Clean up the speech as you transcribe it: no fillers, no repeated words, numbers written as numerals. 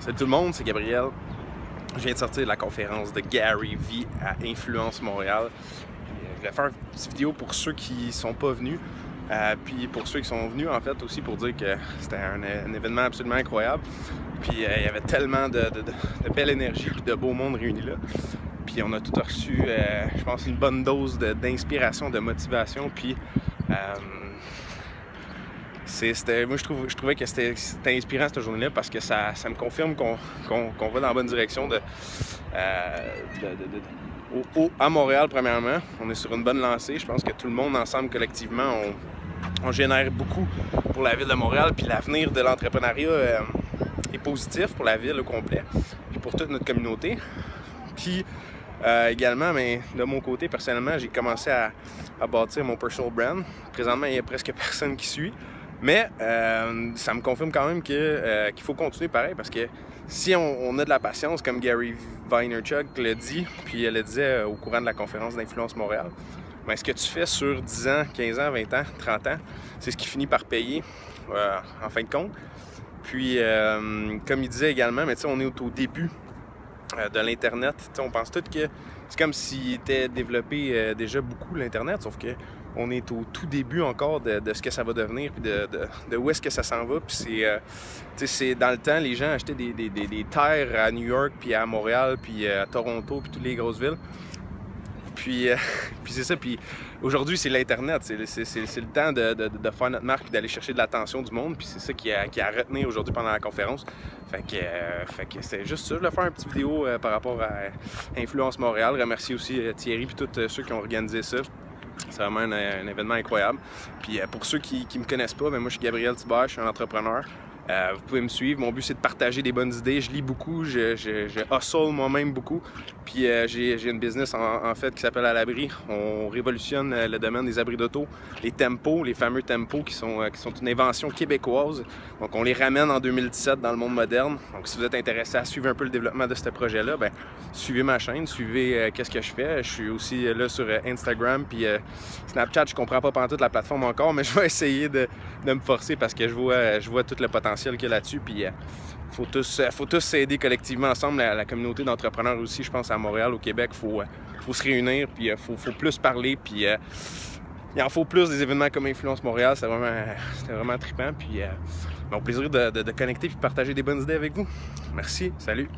Salut tout le monde, c'est Gabriel. Je viens de sortir de la conférence de Gary V à Influence Montréal. Je voulais faire une petite vidéo pour ceux qui sont pas venus, puis pour ceux qui sont venus en fait aussi pour dire que c'était un événement absolument incroyable. Puis il y avait tellement de belle énergie et de beau monde réuni là. Puis on a tout reçu, je pense, une bonne dose d'inspiration, de motivation. Puis moi je trouvais que c'était inspirant cette journée-là parce que ça me confirme qu'on va dans la bonne direction à Montréal. Premièrement, on est sur une bonne lancée. Je pense que tout le monde ensemble collectivement on génère beaucoup pour la ville de Montréal, puis l'avenir de l'entrepreneuriat est positif pour la ville au complet puis pour toute notre communauté. Puis également, mais de mon côté personnellement, j'ai commencé à bâtir mon personal brand. Présentement, il y a presque personne qui suit. Mais ça me confirme quand même qu'il faut continuer pareil, parce que si on a de la patience, comme Gary Vaynerchuk le dit, puis elle le disait au courant de la conférence d'Influence Montréal, ben, ce que tu fais sur 10 ans, 15 ans, 20 ans, 30 ans, c'est ce qui finit par payer en fin de compte. Puis, comme il disait également, mais on est au début de l'Internet. On pense tous que c'est comme s'il était développé déjà beaucoup l'Internet, sauf que on est au tout début encore de ce que ça va devenir, puis de où est-ce que ça s'en va. Puis c'est dans le temps, les gens achetaient des terres à New York, puis à Montréal, puis à Toronto, puis toutes les grosses villes. Puis c'est ça. Puis aujourd'hui, c'est l'Internet. C'est le temps de faire notre marque, puis d'aller chercher de l'attention du monde. Puis c'est ça qui a retenu aujourd'hui pendant la conférence. Fait que c'est juste ça. Je voulais faire une petite vidéo par rapport à Influence Montréal. Remercier aussi Thierry et tous ceux qui ont organisé ça. C'est vraiment un événement incroyable. Puis pour ceux qui ne me connaissent pas, moi je suis Gabriel Thibert, je suis un entrepreneur. Vous pouvez me suivre. Mon but c'est de partager des bonnes idées. Je lis beaucoup, je hustle moi-même beaucoup. Puis j'ai une business en fait qui s'appelle À l'abri. On révolutionne le domaine des abris d'auto. Les tempos, les fameux tempos qui sont une invention québécoise. Donc on les ramène en 2017 dans le monde moderne. Donc si vous êtes intéressé à suivre un peu le développement de ce projet-là, ben suivez ma chaîne, suivez qu'est-ce que je fais. Je suis aussi là sur Instagram puis Snapchat. Je comprends pas pantoute la plateforme encore, mais je vais essayer de me forcer parce que je vois tout le potentiel qu'il y a là-dessus. Puis faut tous s'aider collectivement ensemble. La communauté d'entrepreneurs aussi, je pense, à Montréal, au Québec, faut se réunir, puis faut plus parler, puis il en faut plus des événements comme Influence Montréal. C'était vraiment trippant. Puis au plaisir de connecter et de partager des bonnes idées avec vous. Merci, salut!